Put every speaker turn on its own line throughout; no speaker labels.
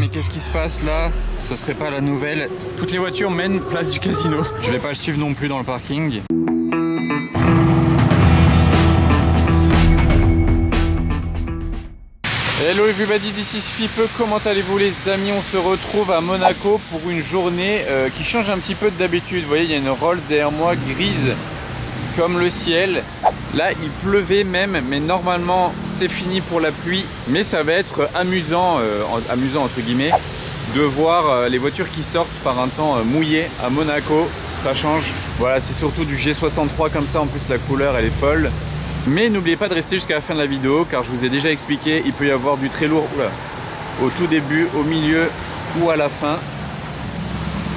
mais qu'est-ce qui se passe là? Ce serait pas la nouvelle? Toutes les voitures mènent place du casino. Je vais pas le suivre non plus dans le parking. Hello everybody, this is Fipe. Comment allez-vous les amis? On se retrouve à Monaco pour une journée qui change un petit peu d'habitude. Vous voyez, il y a une Rolls derrière moi, grise comme le ciel. Là, il pleuvait même, mais normalement, c'est fini pour la pluie. Mais ça va être amusant, amusant entre guillemets, de voir les voitures qui sortent par un temps mouillé à Monaco. Ça change. Voilà, c'est surtout du G63 comme ça. En plus, la couleur, elle est folle. Mais n'oubliez pas de rester jusqu'à la fin de la vidéo, car je vous ai déjà expliqué, il peut y avoir du très lourd au tout début, au milieu ou à la fin.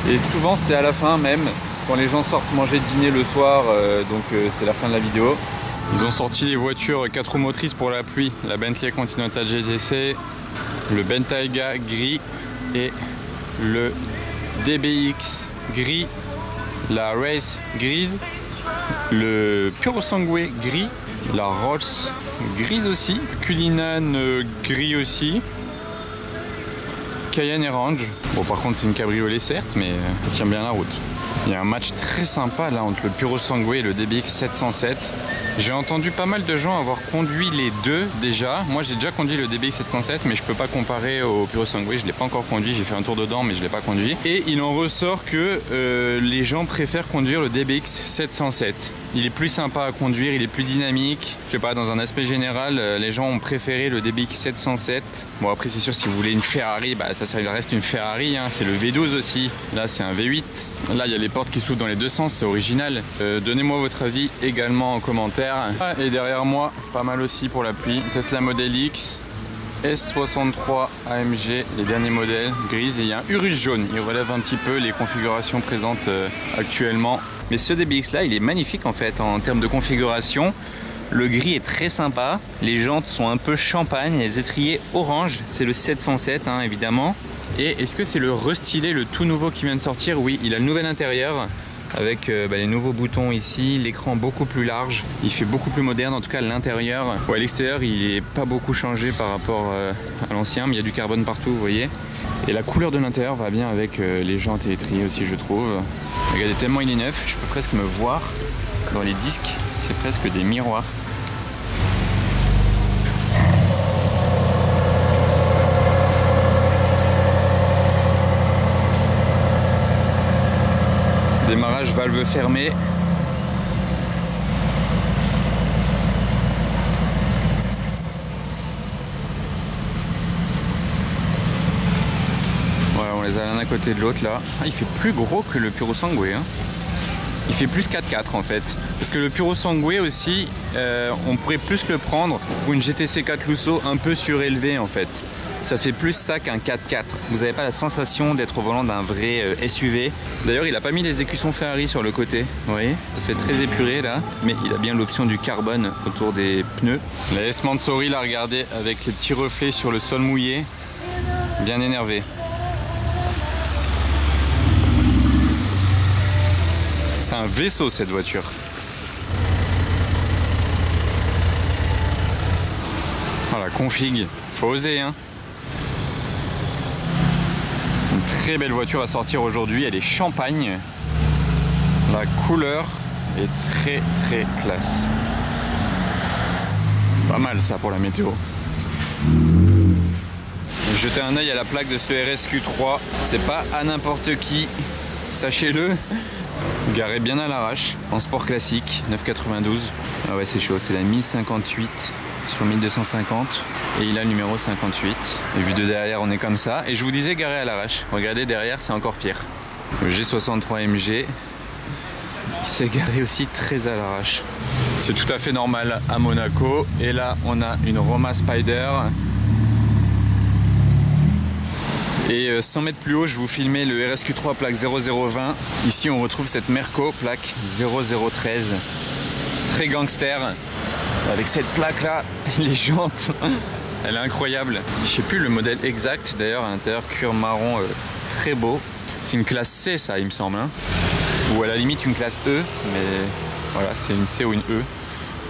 Et souvent, c'est à la fin même, quand les gens sortent manger dîner le soir, donc c'est la fin de la vidéo. Ils ont sorti les voitures 4 roues motrices pour la pluie, la Bentley Continental GTC, le Bentayga gris et le DBX gris, la Race grise, le Purosangue gris, la Rolls grise aussi, Cullinan gris aussi, Cayenne et Range. Bon, par contre c'est une cabriolet certes, mais ça tient bien la route. Il y a un match très sympa là entre le Purosangue et le DBX 707. J'ai entendu pas mal de gens avoir conduit les deux déjà. Moi j'ai déjà conduit le DBX 707, mais je peux pas comparer au Purosangue. Je l'ai pas encore conduit, j'ai fait un tour dedans mais je l'ai pas conduit. Et il en ressort que les gens préfèrent conduire le DBX 707. Il est plus sympa à conduire, il est plus dynamique. Je sais pas, dans un aspect général, les gens ont préféré le DBX 707. Bon, après c'est sûr, si vous voulez une Ferrari, bah ça reste une Ferrari, hein. C'est le V12 aussi. Là c'est un V8. Là il y a les portes qui s'ouvrent dans les deux sens, c'est original. Donnez-moi votre avis également en commentaire. Et derrière moi, pas mal aussi pour la pluie, Tesla Model X, S63 AMG, les derniers modèles grises, et il y a un Urus jaune. Il relève un petit peu les configurations présentes actuellement. Mais ce DBX là, il est magnifique en fait en termes de configuration. Le gris est très sympa, les jantes sont un peu champagne, les étriers orange, c'est le 707 hein, évidemment. Et est-ce que c'est le restylé, le tout nouveau qui vient de sortir? Oui, il a le nouvel intérieur avec les nouveaux boutons ici, l'écran beaucoup plus large, il fait beaucoup plus moderne, en tout cas l'intérieur. Ouais, l'extérieur il est pas beaucoup changé par rapport à l'ancien, mais il y a du carbone partout, vous voyez. Et la couleur de l'intérieur va bien avec les jantes et l'étrier aussi, je trouve. Regardez, tellement il est neuf, je peux presque me voir dans les disques, c'est presque des miroirs. Démarrage valve fermée. Voilà, on les a l'un à côté de l'autre là. Ah, il fait plus gros que le Purosangue, hein. Il fait plus 4x4 en fait. Parce que le Purosangue aussi, on pourrait plus le prendre pour une GTC 4 Lusso un peu surélevée en fait. Ça fait plus ça qu'un 4x4. Vous n'avez pas la sensation d'être au volant d'un vrai SUV. D'ailleurs, il n'a pas mis les écussons Ferrari sur le côté. Vous voyez, ça fait très épuré là. Mais il a bien l'option du carbone autour des pneus. La S Mansory, là, regardez, avec les petits reflets sur le sol mouillé. Bien énervé. C'est un vaisseau cette voiture. Voilà, config. Faut oser, hein. Une très belle voiture à sortir aujourd'hui, elle est champagne. La couleur est très très classe. Pas mal ça pour la météo. Jetez un œil à la plaque de ce RSQ3, c'est pas à n'importe qui, sachez-le. Garé bien à l'arrache, en sport classique, 992. Ah ouais, c'est chaud, c'est la 1058 sur 1250. Et il a le numéro 58. Et vu de derrière, on est comme ça. Et je vous disais garé à l'arrache. Regardez derrière, c'est encore pire. Le G63 MG, il s'est garé aussi très à l'arrache. C'est tout à fait normal à Monaco. Et là, on a une Roma Spider. Et 100 mètres plus haut, je vous filmais le RSQ3 plaque 0020. Ici, on retrouve cette Merco plaque 0013. Très gangster. Avec cette plaque là, les jantes, elle est incroyable. Je sais plus le modèle exact, d'ailleurs à l'intérieur cuir marron très beau. C'est une classe C ça il me semble, hein. Ou à la limite une classe E, mais voilà c'est une C ou une E.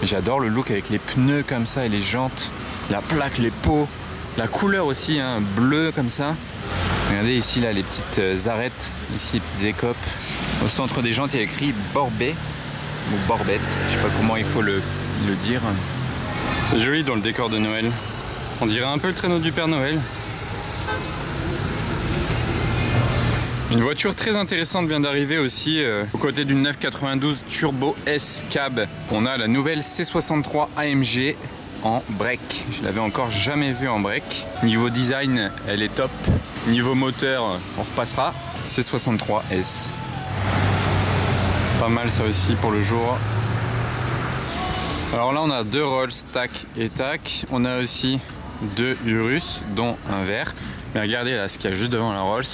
J'adore le look avec les pneus comme ça et les jantes, la plaque, les pots, la couleur aussi, hein, bleu comme ça. Regardez ici là les petites arêtes, ici les petites écopes. Au centre des jantes il y a écrit Borbet ou Borbette, je sais pas comment il faut le dire. C'est joli dans le décor de Noël. On dirait un peu le traîneau du Père Noël. Une voiture très intéressante vient d'arriver aussi aux côtés d'une 992 Turbo S Cab. On a la nouvelle C63 AMG en break. Je l'avais encore jamais vue en break. Niveau design, elle est top. Niveau moteur, on repassera. C63S. Pas mal ça aussi pour le jour. Alors là on a 2 Rolls, tac et tac. On a aussi 2 Urus, dont un vert. Mais regardez là ce qu'il y a juste devant la Rolls.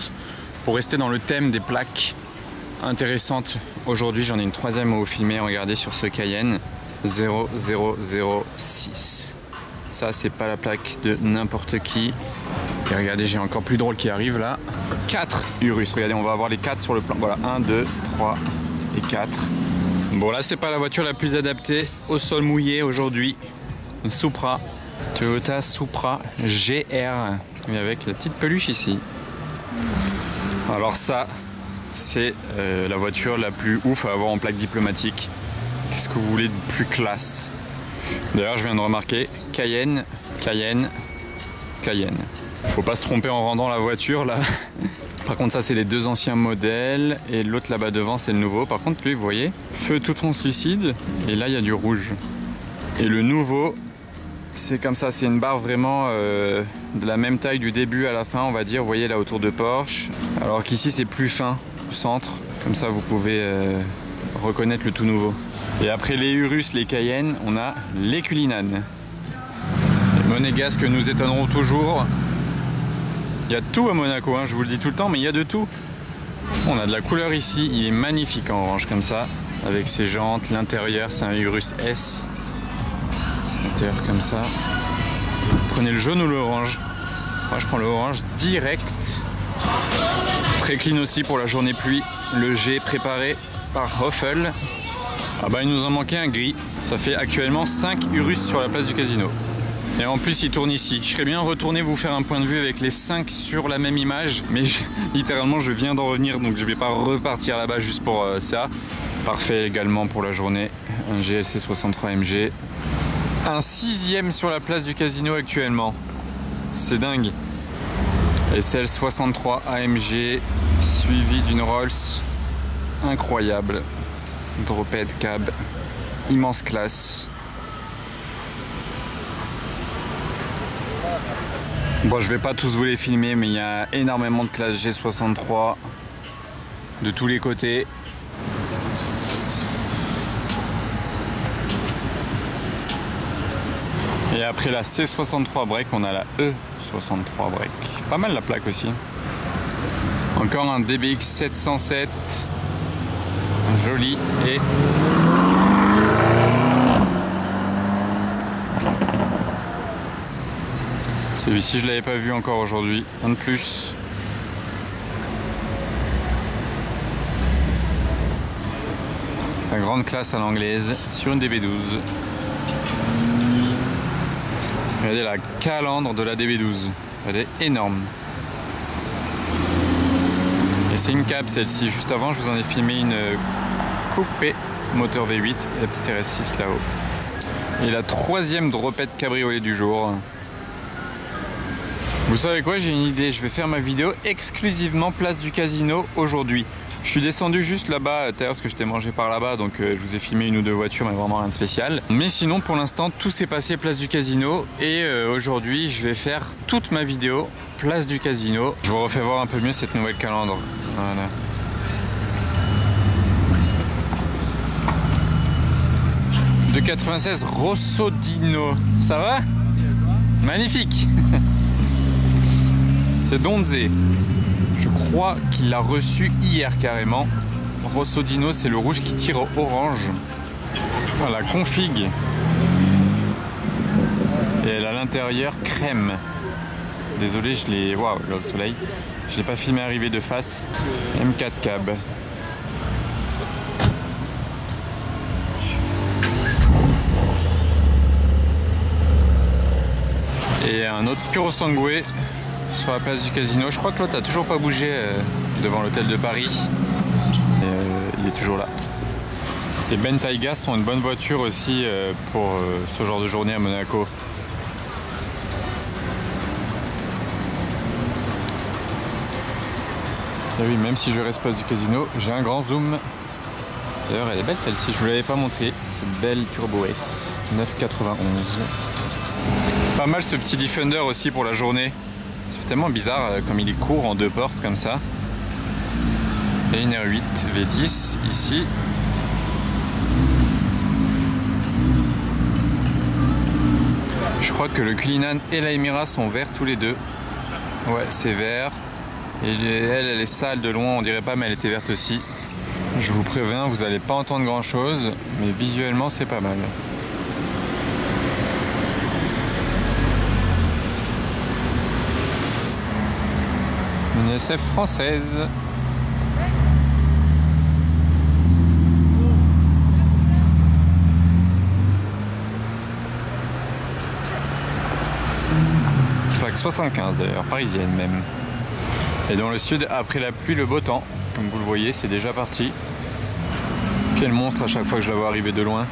Pour rester dans le thème des plaques intéressantes, aujourd'hui j'en ai une 3e à vous filmer. Regardez sur ce Cayenne 0006. Ça c'est pas la plaque de n'importe qui. Et regardez, j'ai encore plus drôle qui arrive là. 4 Urus. Regardez, on va avoir les 4 sur le plan. Voilà, 1, 2, 3 et 4. Bon là c'est pas la voiture la plus adaptée au sol mouillé aujourd'hui. Une Supra, Toyota Supra GR, mais avec la petite peluche ici. Alors ça c'est la voiture la plus ouf à avoir en plaque diplomatique. Qu'est-ce que vous voulez de plus classe? D'ailleurs je viens de remarquer Cayenne, Cayenne, Cayenne. Faut pas se tromper en rendant la voiture là. Par contre ça c'est les 2 anciens modèles et l'autre là-bas devant c'est le nouveau. Par contre lui vous voyez, feu tout translucide et là il y a du rouge. Et le nouveau c'est comme ça, c'est une barre vraiment de la même taille du début à la fin on va dire. Vous voyez là autour de Porsche. Alors qu'ici c'est plus fin au centre. Comme ça vous pouvez reconnaître le tout nouveau. Et après les Urus, les Cayennes, on a les Cullinan. Les monégasques nous étonneront toujours. Il y a de tout à Monaco, hein, je vous le dis tout le temps, mais il y a de tout. On a de la couleur ici, il est magnifique en orange comme ça, avec ses jantes. L'intérieur, c'est un Urus S. L'intérieur comme ça. Prenez le jaune ou l'orange. Moi, je prends le orange direct. Très clean aussi pour la journée pluie. Le G préparé par Hoffel. Ah bah il nous en manquait un gris. Ça fait actuellement 5 Urus sur la place du Casino. Et en plus il tourne ici. Je serais bien retourné vous faire un point de vue avec les 5 sur la même image. Mais littéralement je viens d'en revenir donc je vais pas repartir là-bas juste pour ça. Parfait également pour la journée. Un GLC 63 MG. Un 6e sur la place du Casino actuellement. C'est dingue. SL 63 AMG suivi d'une Rolls. Incroyable. Drophead cab. Immense classe. Bon, je vais pas tous vous les filmer, mais il y a énormément de classes G63 de tous les côtés. Et après la C63 break, on a la E63 break. Pas mal la plaque aussi. Encore un DBX 707. Joli et celui-ci je l'avais pas vu encore aujourd'hui, un de plus. La grande classe à l'anglaise sur une DB12. Regardez la calandre de la DB12, elle est énorme. Et c'est une cab celle-ci. Juste avant je vous en ai filmé une coupé moteur V8 et la petite RS6 là-haut. Et la 3e dropette cabriolet du jour. Vous savez quoi, j'ai une idée, je vais faire ma vidéo exclusivement place du Casino aujourd'hui. Je suis descendu juste là-bas, tout à l'heure parce que je t'ai mangé par là-bas, donc je vous ai filmé une ou deux voitures, mais vraiment rien de spécial. Mais sinon, pour l'instant, tout s'est passé place du Casino et aujourd'hui, je vais faire toute ma vidéo place du Casino. Je vous refais voir un peu mieux cette nouvelle calandre. Voilà. De 96 Rossodino, ça va? Magnifique. C'est Donze. Je crois qu'il l'a reçu hier carrément. Rossodino, c'est le rouge qui tire au orange. Voilà, config. Et elle a l'intérieur crème. Désolé, je l'ai... Waouh, là au soleil. Je l'ai pas filmé arriver de face. M4 cab. Et un autre Puro Sangue sur la place du casino. Je crois que l'autre a toujours pas bougé devant l'hôtel de Paris. Et, il est toujours là. Les Bentayga sont une bonne voiture aussi pour ce genre de journée à Monaco. Et oui, même si je reste place du casino, j'ai un grand zoom. D'ailleurs, elle est belle celle-ci, je vous l'avais pas montrée. C'est une belle Turbo S 991. Pas mal ce petit Defender aussi pour la journée. C'est tellement bizarre comme il est court en 2 portes comme ça. Et une R8 V10 ici. Je crois que le Cullinan et la Emira sont verts tous les deux. Ouais, c'est vert. Et elle est sale de loin, on dirait pas, mais elle était verte aussi. Je vous préviens, vous n'allez pas entendre grand chose, mais visuellement c'est pas mal. Une SF française. Plaque 75 d'ailleurs, parisienne même. Et dans le sud, après la pluie, le beau temps. Comme vous le voyez, c'est déjà parti. Quel monstre à chaque fois que je la vois arriver de loin.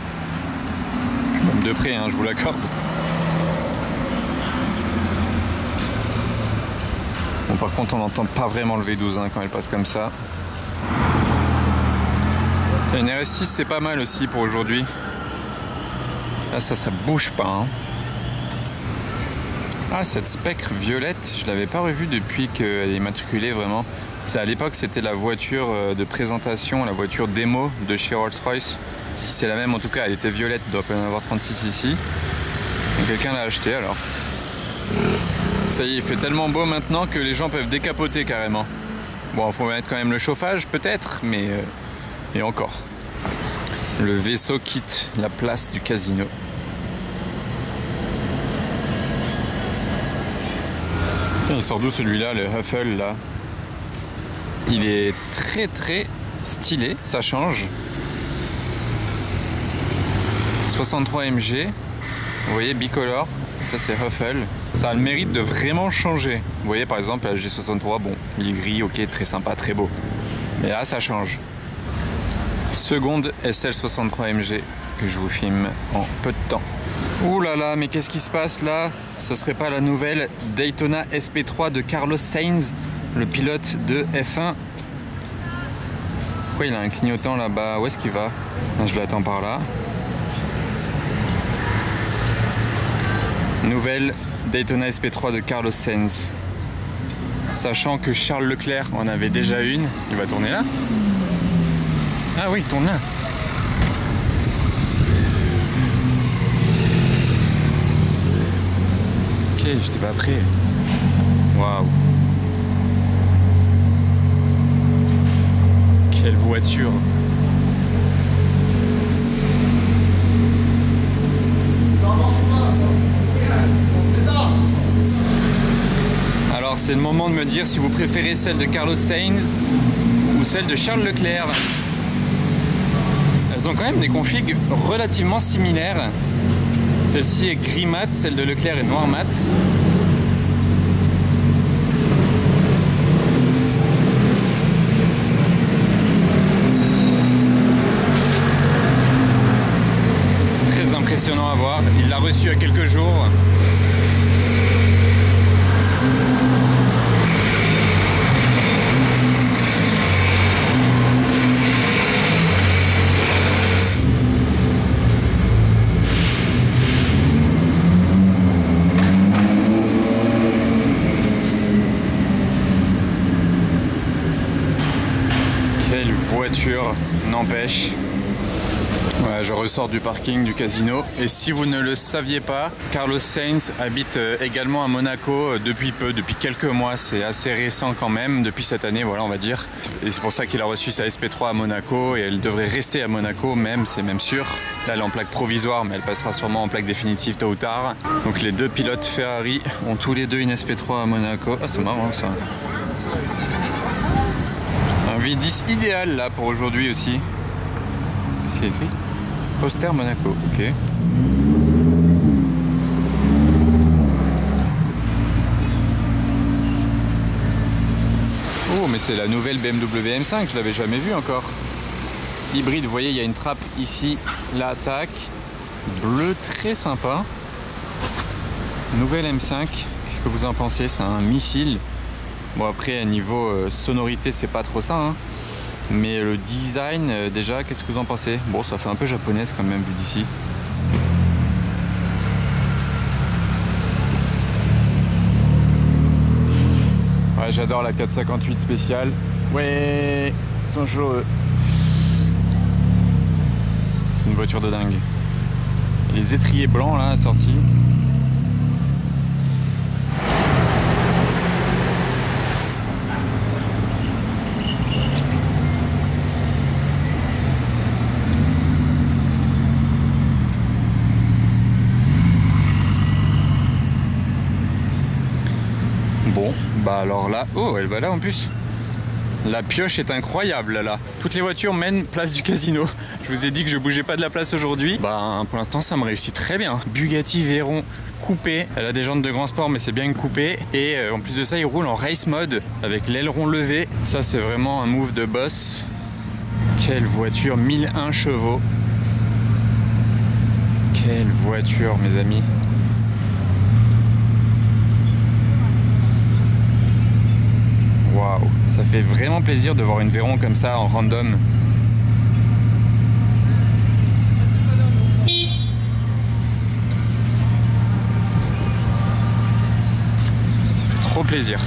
Même de près, hein, je vous l'accorde. Bon, par contre, on n'entend pas vraiment le V12 hein, quand elle passe comme ça. Et une RS6, c'est pas mal aussi pour aujourd'hui. Là, ça bouge pas. Hein. Ah, cette Spectre violette, je l'avais pas revue depuis qu'elle est immatriculée vraiment. À l'époque, c'était la voiture de présentation, la voiture démo de chez Rolls-Royce. Si c'est la même, en tout cas, elle était violette, il doit pas y en avoir 36 ici. Et quelqu'un l'a acheté alors. Ça y est, il fait tellement beau maintenant que les gens peuvent décapoter carrément. Bon, il faut mettre quand même le chauffage peut-être, mais et encore. Le vaisseau quitte la place du casino. Il sort d'où celui-là, le Huffle là? Il est très stylé, ça change. 63 MG, vous voyez, bicolore, ça c'est Huffle. Ça a le mérite de vraiment changer. Vous voyez par exemple la G63, bon, il est gris, ok, très sympa, très beau. Mais là ça change. Seconde SL63 MG que je vous filme en peu de temps. Ouh là là, mais qu'est-ce qui se passe là? Ce serait pas la nouvelle Daytona SP3 de Carlos Sainz, le pilote de F1? Pourquoi il a un clignotant là-bas? Où est-ce qu'il va? Je l'attends par là. Nouvelle Daytona SP3 de Carlos Sainz. Sachant que Charles Leclerc en avait déjà une. Il va tourner là? Ah oui, il tourne là. Ok, j'étais pas prêt. Waouh. Quelle voiture. Alors c'est le moment de me dire si vous préférez celle de Carlos Sainz ou celle de Charles Leclerc. Elles ont quand même des configs relativement similaires. Celle-ci est gris mat, celle de Leclerc est noir mat. Très impressionnant à voir. Il l'a reçu il y a quelques jours. N'empêche, voilà, je ressors du parking du casino et si vous ne le saviez pas, Carlos Sainz habite également à Monaco depuis peu, depuis quelques mois. C'est assez récent quand même, depuis cette année, voilà, on va dire. Et c'est pour ça qu'il a reçu sa SP3 à Monaco et elle devrait rester à Monaco même, c'est même sûr. Là elle est en plaque provisoire mais elle passera sûrement en plaque définitive tôt ou tard. Donc les deux pilotes Ferrari ont tous les deux une SP3 à Monaco. Ah, c'est marrant ça. Un V10 idéal là pour aujourd'hui aussi. C'est écrit Poster Monaco, ok. Oh, mais c'est la nouvelle BMW M5, je l'avais jamais vue encore. Hybride, vous voyez, il y a une trappe ici, là, tac. Bleu, très sympa. Nouvelle M5, qu'est-ce que vous en pensez? C'est un missile. Bon, après, niveau sonorité, c'est pas trop ça, hein. Mais le design, déjà, qu'est-ce que vous en pensez? Bon, ça fait un peu japonaise quand même, vu d'ici. Ouais, j'adore la 458 spéciale. Ouais, ils sont chauds, eux. C'est une voiture de dingue. Et les étriers blancs, là, sortis. Bon, bah alors là, oh, elle va là en plus. La pioche est incroyable là. Toutes les voitures mènent place du casino. Je vous ai dit que je bougeais pas de la place aujourd'hui. Bah pour l'instant ça me réussit très bien. Bugatti Veyron coupé. Elle a des jantes de grand sport mais c'est bien une coupée. Et en plus de ça il roule en race mode avec l'aileron levé. Ça c'est vraiment un move de boss. Quelle voiture, 1001 chevaux. Quelle voiture mes amis. Waouh, ça fait vraiment plaisir de voir une Veyron comme ça en random. Ça fait trop plaisir.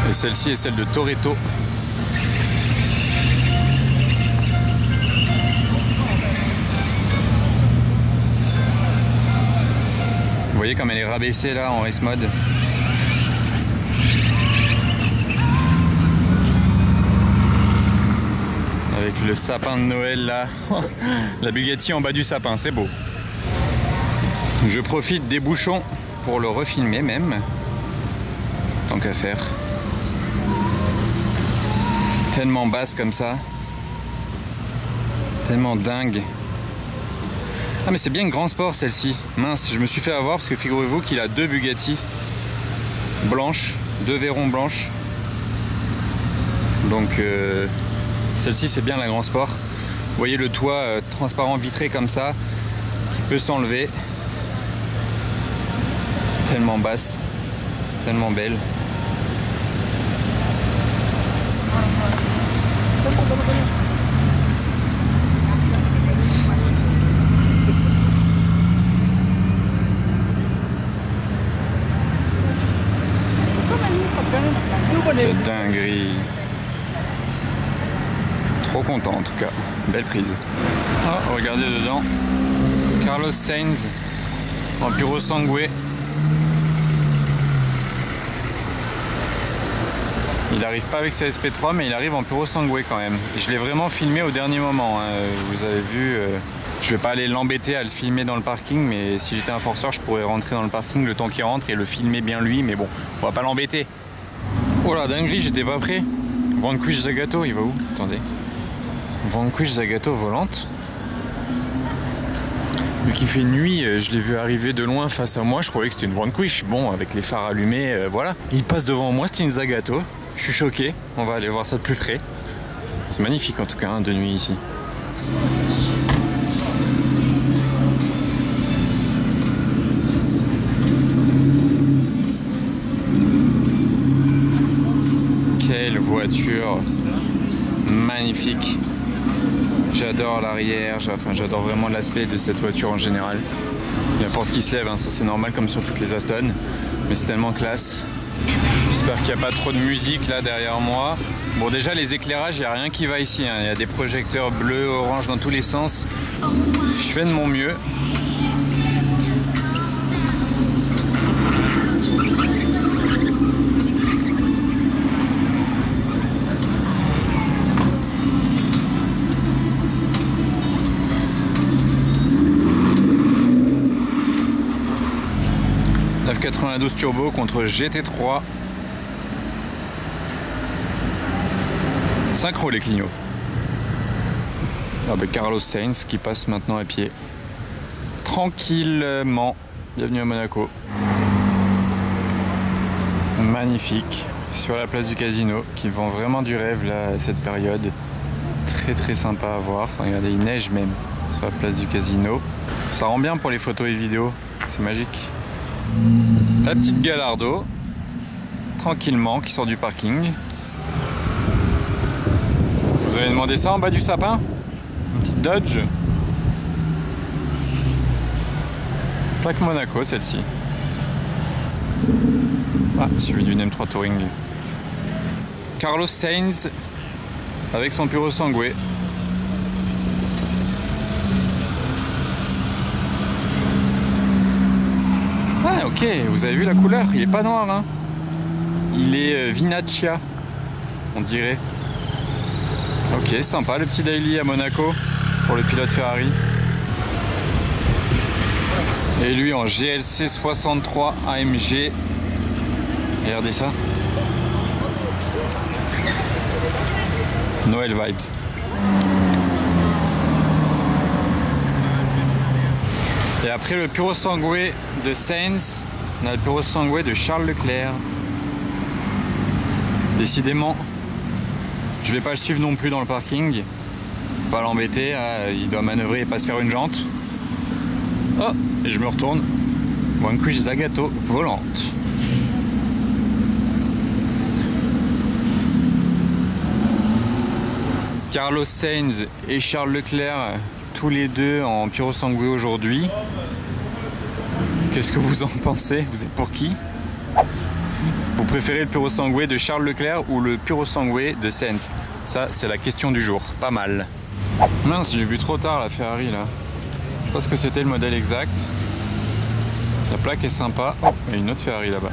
Et celle-ci est celle de Toretto. Vous voyez comme elle est rabaissée là en race mode. Avec le sapin de Noël là. La Bugatti en bas du sapin, c'est beau. Je profite des bouchons pour le refilmer même. Tant qu'à faire. Tellement basse comme ça. Tellement dingue. Ah mais c'est bien grand sport celle-ci. Mince, je me suis fait avoir parce que figurez-vous qu'il a deux Bugatti blanches, deux Veyron blanches. Donc celle-ci c'est bien la grand sport. Vous voyez le toit transparent vitré comme ça qui peut s'enlever. Tellement basse, tellement belle. Cette dinguerie. Trop content en tout cas. Belle prise. Oh, regardez dedans. Carlos Sainz en Puro Sangue. Il n'arrive pas avec sa SP3 mais il arrive en Puro Sangue quand même. Je l'ai vraiment filmé au dernier moment. Hein. Vous avez vu. Je vais pas aller l'embêter à le filmer dans le parking, mais si j'étais un forceur, je pourrais rentrer dans le parking le temps qu'il rentre et le filmer bien lui. Mais bon, on va pas l'embêter. Oh la dinguerie, j'étais pas prêt. Vanquish Zagato, il va où? Attendez. Vanquish Zagato volante. Vu qu'il fait nuit, je l'ai vu arriver de loin face à moi. Je croyais que c'était une Vanquish. Bon, avec les phares allumés, voilà. Il passe devant moi, c'était une Zagato. Je suis choqué. On va aller voir ça de plus près. C'est magnifique en tout cas, hein, de nuit ici. Quelle voiture magnifique. J'adore l'arrière, enfin, j'adore vraiment l'aspect de cette voiture en général. La porte qui se lève, hein, ça c'est normal comme sur toutes les Aston, mais c'est tellement classe. J'espère qu'il n'y a pas trop de musique là derrière moi. Bon déjà les éclairages, il n'y a rien qui va ici, hein. Il y a des projecteurs bleus, orange dans tous les sens. Je fais de mon mieux. F92 turbo contre GT3. Synchro les clignots. Ah bah Carlos Sainz qui passe maintenant à pied. Tranquillement. Bienvenue à Monaco. Magnifique. Sur la place du Casino, qui vend vraiment du rêve là à cette période. Très très sympa à voir. Regardez, il neige même sur la place du Casino. Ça rend bien pour les photos et vidéos. C'est magique. La petite Gallardo, tranquillement, qui sort du parking. Vous avez demandé ça en bas du sapin? Une petite Dodge. Plaque Monaco, celle-ci. Ah, celui d'une M3 Touring. Carlos Sainz avec son Puro Sangue. Ah, ok, vous avez vu la couleur? Il est pas noir, hein? Il est Vinaccia, on dirait. Ok, sympa le petit daily à Monaco pour le pilote Ferrari. Et lui en GLC 63 AMG. Regardez ça. Noël vibes. Et après le Puro Sangue de Sainz, on a le Puro Sangue de Charles Leclerc. Décidément, je vais pas le suivre non plus dans le parking. Pas l'embêter, il doit manœuvrer et pas se faire une jante. Oh, et je me retourne. Vanquish Zagato volante. Carlos Sainz et Charles Leclerc, tous les deux en Puro Sangue aujourd'hui. Qu'est-ce que vous en pensez? Vous êtes pour qui? Vous préférez le Puro Sangue de Charles Leclerc ou le Puro Sangue de Sainz? Ça, c'est la question du jour. Pas mal. Mince, j'ai vu trop tard la Ferrari là. Je sais pas ce que c'était le modèle exact. La plaque est sympa. Oh, il y a une autre Ferrari là-bas.